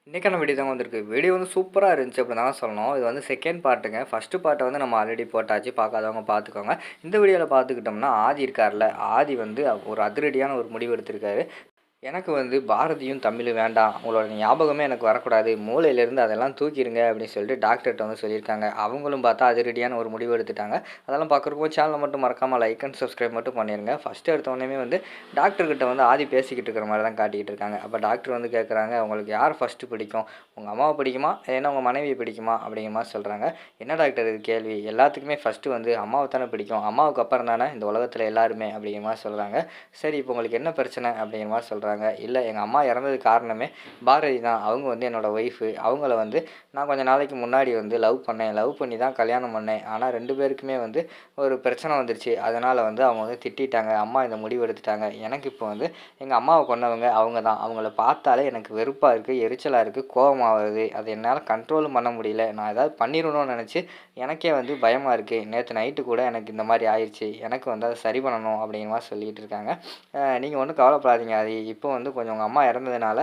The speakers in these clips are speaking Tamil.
இன்னைக்கான வீடியோ தான் வந்திருக்கு. வீடியோ வந்து சூப்பரா இருந்துச்சு அப்படின்னு தான் சொல்லணும். இது வந்து செகண்ட் பார்ட்டுங்க. ஃபர்ஸ்ட் பார்ட்ட வந்து நம்ம ஆல்ரெடி போட்டாச்சு. பார்க்காதவங்க பார்த்துக்கோங்க. இந்த வீடியோல பார்த்துக்கிட்டோம்னா, ஆதி இருக்கார்ல, ஆதி வந்து ஒரு அதிரடியான ஒரு முடிவு எடுத்திருக்காரு. எனக்கு வந்து பாரதியும் தமிழும் வேண்டாம். உங்களோட ஞாபகமே எனக்கு வரக்கூடாது. மூளையிலேருந்து அதெல்லாம் தூக்கிருங்க அப்படின்னு சொல்லிட்டு டாக்டர்ட்ட வந்து சொல்லியிருக்காங்க. அவங்களும் பார்த்தா அதிரடியான ஒரு முடிவு எடுத்துட்டாங்க. அதெல்லாம் பார்க்குறப்போ சேனலை மட்டும் மறக்காம லைக் அண்ட் சப்ஸ்கிரைப் மட்டும் பண்ணிருங்க. ஃபர்ஸ்ட் எடுத்தோனேமே வந்து டாக்டர்கிட்ட வந்து ஆதி பேசிக்கிட்டு இருக்கிற மாதிரி தான் காட்டிக்கிட்டு இருக்காங்க. அப்போ டாக்டர் வந்து கேட்குறாங்க, உங்களுக்கு யார் ஃபர்ஸ்ட்டு பிடிக்கும்? உங்கள் அம்மாவை பிடிக்குமா? இல்லைன்னா உங்கள் மனைவியை பிடிக்குமா? அப்படிங்கிற மாதிரி சொல்கிறாங்க. என்ன டாக்டர் இது கேள்வி? எல்லாத்துக்குமே ஃபர்ஸ்ட்டு வந்து அம்மாவை தானே பிடிக்கும். அம்மாவுக்கு அப்புறம் தானே இந்த உலகத்தில் எல்லாருமே அப்படிங்கிற மாதிரி சொல்கிறாங்க. சரி, இப்போ உங்களுக்கு என்ன பிரச்சனை அப்படிங்கிற மாதிரி சொல்கிறாங்க. இல்லை, எங்கள் அம்மா இறந்ததுக்கு காரணமே பாரதி தான். அவங்க வந்து என்னோடய ஒய்ஃபு. அவங்கள வந்து நான் கொஞ்சம் நாளைக்கு முன்னாடி வந்து லவ் பண்ணேன். லவ் பண்ணி தான் கல்யாணம் பண்ணேன். ஆனால் 2 பேருக்குமே வந்து ஒரு பிரச்சனை வந்துருச்சு. அதனால் வந்து அவங்க வந்து திட்டிட்டாங்க. அம்மா இந்த முடிவு எடுத்துட்டாங்க. எனக்கு இப்போ வந்து எங்கள் அம்மாவை கொன்னவங்க அவங்க தான். அவங்கள பார்த்தாலே எனக்கு வெறுப்பாக இருக்குது, எரிச்சலாக இருக்குது, கோவமா வருது. அதை என்னால் கண்ட்ரோலும் பண்ண முடியல. நான் ஏதாவது பண்ணிடணும்னு நினச்சி எனக்கே வந்து பயமாக இருக்குது. நேற்று நைட்டு கூட எனக்கு இந்த மாதிரி ஆயிடுச்சு. எனக்கு வந்து அதை சரி பண்ணணும் அப்படிங்கிற மாதிரி சொல்லிகிட்டு இருக்காங்க. நீங்கள் ஒன்றும் கவலைப்படாதீங்க ஆதி. இப்போ வந்து கொஞ்சம் உங்கள் அம்மா இறந்ததுனால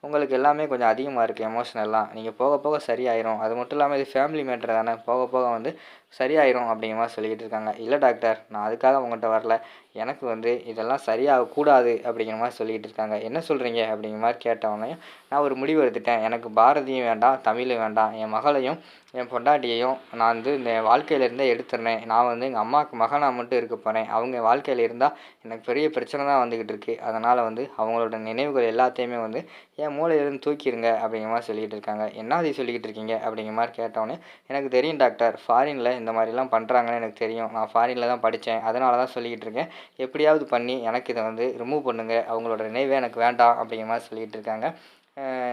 உங்களுக்கு எல்லாமே கொஞ்சம் அதிகமாக இருக்குது எமோஷனல்லாம். நீங்கள் போக போக சரியாயிரும். அது மட்டும் இல்லாமல் இது ஃபேமிலி மேட்ரு தானே, போக போக வந்து சரியாயிரும் அப்படிங்கிற மாதிரி சொல்லிக்கிட்டு இருக்காங்க. இல்லை டாக்டர், நான் அதுக்காக உங்கள்கிட்ட வரல. எனக்கு வந்து இதெல்லாம் சரியாகக்கூடாது அப்படிங்கிற மாதிரி சொல்லிக்கிட்டு இருக்காங்க. என்ன சொல்கிறீங்க அப்படிங்கிற மாதிரி கேட்டவொடனே, நான் ஒரு முடிவு எடுத்துட்டேன். எனக்கு பாரதியும் வேண்டாம், தமிழும் வேண்டாம். என் மகளையும் என் பொண்டாட்டியையும் நான் வந்து இந்த வாழ்க்கையிலேருந்தே எடுத்துடுறேன். நான் வந்து எங்கள் அம்மாவுக்கு மகனாக மட்டும் இருக்க போகிறேன். அவங்க வாழ்க்கையில் இருந்தால் எனக்கு பெரிய பிரச்சனை தான் வந்துக்கிட்டு இருக்குது. அதனால் வந்து அவங்களோட நினைவுகள் எல்லாத்தையுமே வந்து என் மூளையிலேருந்து தூக்கிடுங்க அப்படிங்கிற மாதிரி சொல்லிகிட்டு இருக்காங்க. என்ன அது சொல்லிக்கிட்டு இருக்கீங்க அப்படிங்கிற மாதிரி கேட்டோன்னே, எனக்கு தெரியும் டாக்டர், ஃபாரினில் இந்த மாதிரிலாம் பண்ணுறாங்கன்னு எனக்கு தெரியும். நான் ஃபாரினில் தான் படித்தேன். அதனால தான் சொல்லிக்கிட்டு இருக்கேன். எப்படியாவது பண்ணி எனக்கு இதை வந்து ரிமூவ் பண்ணுங்கள். அவங்களோட நினைவே எனக்கு வேண்டாம் அப்படிங்கிற மாதிரி சொல்லிகிட்டு இருக்காங்க.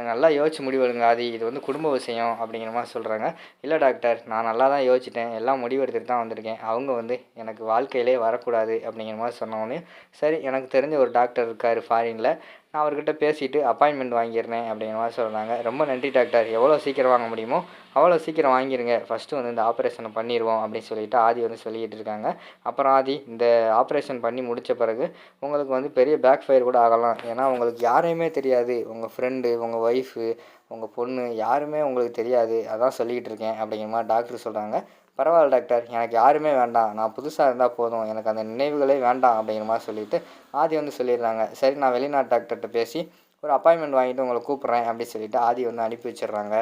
நல்லா யோசிச்சு முடிவெடுங்க ஆதி. இது வந்து குடும்ப விஷயம் அப்படிங்கிற மாதிரி சொல்கிறாங்க. இல்லை டாக்டர், நான் நல்லா தான் யோசிச்சிட்டேன். எல்லாம் முடிவெடுத்துட்டு தான் வந்திருக்கேன். அவங்க வந்து எனக்கு வாழ்க்கையிலே வரக்கூடாது அப்படிங்கிற மாதிரி சொன்னோடனே, சரி, எனக்கு தெரிஞ்ச ஒரு டாக்டர் இருக்கார் ஃபாரினில். நான் அவர்கிட்ட பேசிவிட்டு அப்பாயின்மெண்ட் வாங்கிடுறேன் அப்படிங்கிற மாதிரி சொல்கிறாங்க. ரொம்ப நன்றி டாக்டர். எவ்வளோ சீக்கிரம் வாங்க முடியுமோ அவ்வளோ சீக்கிரம் வாங்கிடுங்க. ஃபஸ்ட்டு வந்து இந்த ஆப்ரேஷனை பண்ணிடுவோம் அப்படின்னு சொல்லிட்டு ஆதி வந்து சொல்லிக்கிட்டு இருக்காங்க. அப்புறம் ஆதி, இந்த ஆப்ரேஷன் பண்ணி முடித்த பிறகு உங்களுக்கு வந்து பெரிய பேக் ஃபயர் கூட ஆகலாம். ஏன்னா உங்களுக்கு யாரையுமே தெரியாது. உங்கள் ஃப்ரெண்டு, உங்கள் ஒய்ஃபு, உங்கள் பொண்ணு யாருமே உங்களுக்கு தெரியாது. அதான் சொல்லிக்கிட்டு இருக்கேன் அப்படிங்கிற மாதிரி டாக்டர் சொல்கிறாங்க. பரவாயில்ல டாக்டர், எனக்கு யாருமே வேண்டாம். நான் புதுசாக இருந்தால் போதும். எனக்கு அந்த நினைவுகளே வேண்டாம் அப்படிங்கிற மாதிரி சொல்லிவிட்டு ஆதி வந்து சொல்லிடுறாங்க. சரி, நான் வெளிநாட்டு டாக்டர்கிட்ட பேசி ஒரு அப்பாயின்மெண்ட் வாங்கிட்டு உங்களை கூப்பிட்றேன் அப்படின்னு சொல்லிட்டு ஆதி வந்து அனுப்பி வச்சிடுறாங்க.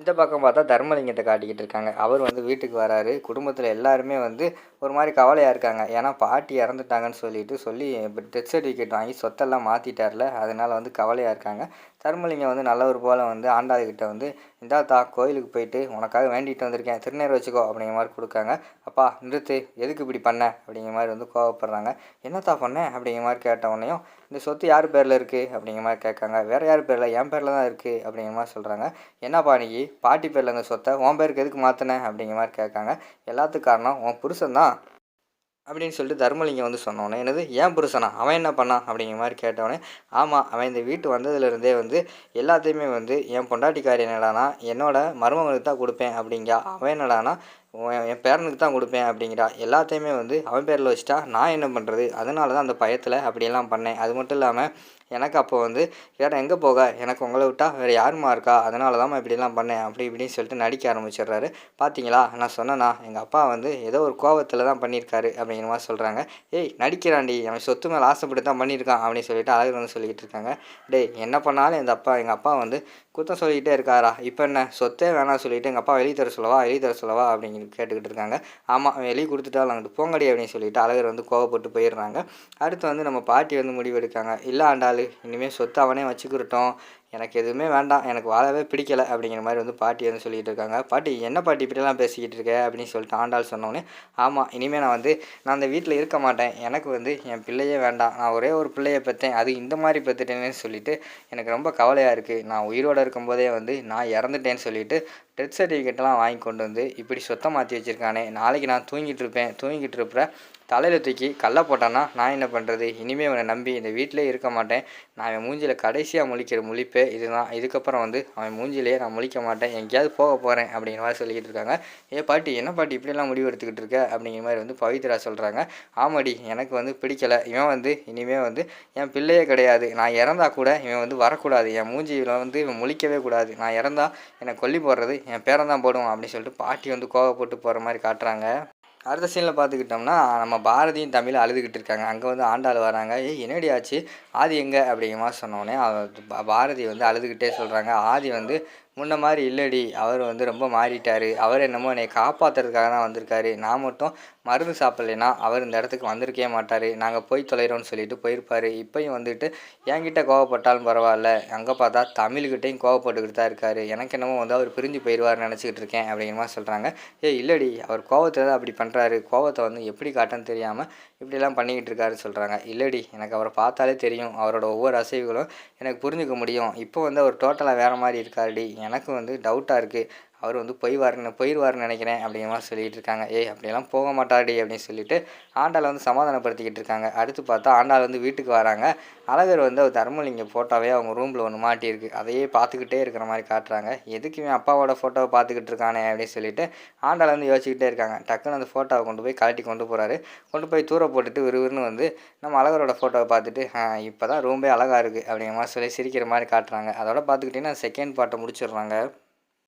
இந்த பக்கம் பார்த்தா தர்மலிங்கத்தை காட்டிக்கிட்டு இருக்காங்க. அவர் வந்து வீட்டுக்கு வராரு. குடும்பத்தில் எல்லாருமே வந்து ஒரு மாதிரி கவலையாக இருக்காங்க. ஏன்னா பாட்டி இறந்துட்டாங்கன்னு சொல்லி டெத் சர்டிஃபிகேட் வாங்கி சொத்தெல்லாம் மாற்றிட்டார்ல, அதனால் வந்து கவலையாக இருக்காங்க. தர்மலிங்கம் வந்து நல்லவர் போல் வந்து ஆண்டாளுக்கிட்ட வந்து, இந்தாத்தா கோயிலுக்கு போயிட்டு உனக்காக வேண்டிகிட்டு வந்திருக்கேன், திருநீர் வச்சுக்கோ அப்படிங்கிற மாதிரி கொடுக்காங்க. அப்பா நிறுத்து, எதுக்கு இப்படி பண்ண அப்படிங்கிற மாதிரி வந்து கோவப்படுறாங்க. என்னத்தா பண்ணேன் அப்படிங்கிற மாதிரி கேட்டவொடனையும், இந்த சொத்து யார் பேரில் இருக்குது அப்படிங்கிற மாதிரி கேட்காங்க. வேறு யார் பேரில்? என் பேரில் தான் இருக்குது அப்படிங்கிற மாதிரி சொல்கிறாங்க. என்னப்பா நீ பாட்டி பேரில் இருந்த சொத்தை உன் பேருக்கு எதுக்கு மாற்றினேன் அப்படிங்கிற மாதிரி கேட்காங்க. எல்லாத்துக்கும் காரணம் உன் புருஷன் தான் அப்படின்னு சொல்லிட்டு தர்மலிங்கம் வந்து சொன்னோன்னே, என்னது ஏன் புருஷனா, அவன் என்ன பண்ணான் அப்படிங்கிற மாதிரி கேட்டவொடனே, ஆமாம், அவன் இந்த வீட்டு வந்ததுலேருந்தே வந்து எல்லாத்தையுமே வந்து என் பொண்டாட்டிக்காரி என்னடானா என்னோட மருமகனுக்கு தான் கொடுப்பேன் அப்படிங்கா, அவன் என்னடானா என் பேரனுக்கு தான் கொடுப்பேன் அப்படிங்கிறா. எல்லாத்தையுமே வந்து அவன் பேரில் வச்சுட்டா நான் என்ன பண்ணுறது? அதனால தான் அந்த பயத்தில் அப்படியெல்லாம் பண்ணேன். அது மட்டும் இல்லாமல் எனக்கு அப்போ வந்து வேறு எங்கே போக, எனக்கு உங்களை விட்டால் வேறு யாருமா இருக்கா, அதனால தான் இப்படிலாம் பண்ணேன் அப்படி இப்படின்னு சொல்லிட்டு நடிக்க ஆரம்பிச்சிடுறாரு. பார்த்தீங்களா, நான் சொன்னேன்னா எங்கள் அப்பா வந்து ஏதோ ஒரு கோவத்தில் தான் பண்ணியிருக்காரு அப்படிங்கிற மாதிரி சொல்கிறாங்க. ஏய் நடிக்கிறான்டி, அவன் சொத்து மேலே ஆசைப்பட்டு தான் பண்ணியிருக்கான் அப்படின்னு சொல்லிட்டு அழகர் வந்து சொல்லிக்கிட்டு இருக்காங்க. டேய், என்ன பண்ணாலும் எங்கள் அப்பா வந்து குத்தம் சொல்லிக்கிட்டே இருக்காரா? இப்போ என்ன சொத்தே வேணாம் சொல்லிவிட்டு எங்கள் அப்பா வெளியே தர சொல்லவா அப்படின்னு கேட்டுக்கிட்டு இருக்காங்க. ஆமாம், வெளியே கொடுத்துட்டாலும் அங்கிட்டு போங்கடி அப்படின்னு சொல்லிட்டு அழகர் வந்து கோவப்பட்டு போயிடுறாங்க. அடுத்து வந்து நம்ம பாட்டி வந்து முடிவெடுக்காங்க. இல்லை ஆண்டாள், இனிமேல் சொத்து அவனே வச்சுக்கிட்டோம், எனக்கு எதுவுமே வேண்டாம், எனக்கு வாழவே பிடிக்கலை அப்படிங்கிற மாதிரி வந்து பாட்டி வந்து சொல்லிகிட்டு இருக்காங்க. பாட்டி, என்ன பாட்டி இப்படிலாம் பேசிக்கிட்டு இருக்க அப்படின்னு சொல்லிட்டு ஆண்டாள் சொன்னோன்னே, ஆமாம், இனிமேல் நான் அந்த வீட்டில் இருக்க மாட்டேன். எனக்கு வந்து என் பிள்ளையே வேண்டாம். நான் ஒரே ஒரு பிள்ளையை பெற்றேன், அது இந்த மாதிரி பெற்றுட்டேன்னு சொல்லிட்டு எனக்கு ரொம்ப கவலையாக இருக்குது. நான் உயிரோடு இருக்கும்போதே வந்து நான் இறந்துட்டேன்னு சொல்லிட்டு டெத் சர்டிஃபிகேட்லாம் வாங்கி கொண்டு வந்து இப்படி சொத்தை மாற்றி வச்சுருக்கானே, நாளைக்கு நான் தூங்கிட்டு இருப்ப தலையில் தூக்கி கல்லை போட்டான்னா நான் என்ன பண்ணுறது? இனிமேல் அவனை நம்பி இந்த வீட்டிலே இருக்க மாட்டேன். நான் என் மூஞ்சியில் கடைசியாக முழிக்கிற முழிப்பே இதுதான். இதுக்கப்புறம் வந்து அவன் மூஞ்சிலேயே நான் முழிக்க மாட்டேன். எங்கேயாவது போக போகிறேன் அப்படிங்கிற மாதிரி சொல்லிக்கிட்டு இருக்காங்க. பாட்டி என்ன பாட்டி இப்படியெல்லாம் முடிவு எடுத்துக்கிட்டு இருக்க அப்படிங்கிற மாதிரி வந்து பவித்ரா சொல்கிறாங்க. ஆமாடி எனக்கு வந்து பிடிக்கலை. இவன் வந்து இனிமேல் வந்து என் பிள்ளையே கிடையாது. நான் இறந்தா கூட இவன் வந்து வரக்கூடாது. என் மூஞ்சியில் வந்து இவன் முழிக்கவே கூடாது. நான் இறந்தா என்னை கொல்லி போடுறது என் பேரன் தான் போடுவான் அப்படின்னு சொல்லிட்டு பாட்டி வந்து கோவப்பட்டு போகிற மாதிரி காட்டுறாங்க. அடுத்த சீனில் பார்த்துக்கிட்டோம்னா நம்ம பாரதியும் தமிழ் அழுதுகிட்டு இருக்காங்க. அங்கே வந்து ஆண்டாள் வராங்க. என்னடி ஆச்சு ஆதி எங்கே அப்படிங்கிற மாதிரி சொன்னோடனே பாரதி வந்து அழுதுகிட்டே சொல்கிறாங்க. ஆதி வந்து முன்ன மாதிரி இல்லடி, அவர் வந்து ரொம்ப மாறிட்டார். அவர் என்னமோ என்னை காப்பாற்றுறதுக்காக தான் வந்திருக்காரு. நான் மட்டும் மருந்து சாப்பிட்லைன்னா அவர் இந்த இடத்துக்கு வந்திருக்கவே மாட்டார். நாங்கள் போய் தொலைகிறோன்னு சொல்லிட்டு போயிருப்பார். இப்போயும் வந்துட்டு என்கிட்ட கோவப்பட்டாலும் பரவாயில்ல, அங்கே பார்த்தா தமிழ்கிட்டையும் கோவப்பட்டுக்கிட்டு தான் இருக்கார். எனக்கு என்னமோ வந்து அவர் பிரிஞ்சு போயிடுவார்னு நினச்சிக்கிட்டு இருக்கேன் அப்படிங்கிற மாதிரி சொல்கிறாங்க. இல்லடி, அவர் கோவத்தில் தான் அப்படி பண்ணுறாரு. கோவத்தை வந்து எப்படி காட்டுன்னு தெரியாமல் இப்படிலாம் பண்ணிக்கிட்டு இருக்காருன்னு சொல்கிறாங்க. இல்லடி, எனக்கு அவரை பார்த்தாலே தெரியும். அவரோட ஒவ்வொரு அசைவுகளும் எனக்கு புரிஞ்சுக்க முடியும். இப்போ வந்து அவர் டோட்டலாக வேறு மாதிரி இருக்காருடி. எனக்கு வந்து டவுட்டாக இருக்குது. அவர் வந்து போயிடுவார்னு நினைக்கிறேன் அப்படிங்கிற மாதிரி சொல்லிகிட்டு இருக்காங்க. அப்படியெல்லாம் போக மாட்டாடி அப்படின்னு சொல்லிட்டு ஆண்டாளை வந்து சமாதானப்படுத்திக்கிட்டு இருக்காங்க. அடுத்து பார்த்தா ஆண்டாள் வந்து வீட்டுக்கு வராங்க. அழகர் வந்து அவர் தர்மலிங்கம் ஃபோட்டோவே அவங்க ரூமில் ஒன்று மாட்டியிருக்கு. அதையே பார்த்துக்கிட்டே இருக்கிற மாதிரி காட்டுறாங்க. எதுக்கு இவன் அப்பாவோட ஃபோட்டோவை பார்த்துக்கிட்டு இருக்கானே அப்படின்னு சொல்லிட்டு ஆண்டாள் வந்து யோசிச்சுக்கிட்டே இருக்காங்க. டக்குன்னு அந்த ஃபோட்டோவை கொண்டு போய் கழட்டி கொண்டு போகிறாரு. கொண்டு போய் தூர போட்டுட்டு விறுவிறுன்னு வந்து நம்ம அழகரோட ஃபோட்டோவை பார்த்துட்டு இப்போ தான் ரூம்பே அழகாக இருக்குது அப்படிங்கிற மாதிரி சொல்லி சிரிக்கிற மாதிரி காட்டுறாங்க. அதோட பார்த்துக்கிட்டிங்கன்னா செகண்ட் பார்ட்டை முடிச்சிடுறாங்க.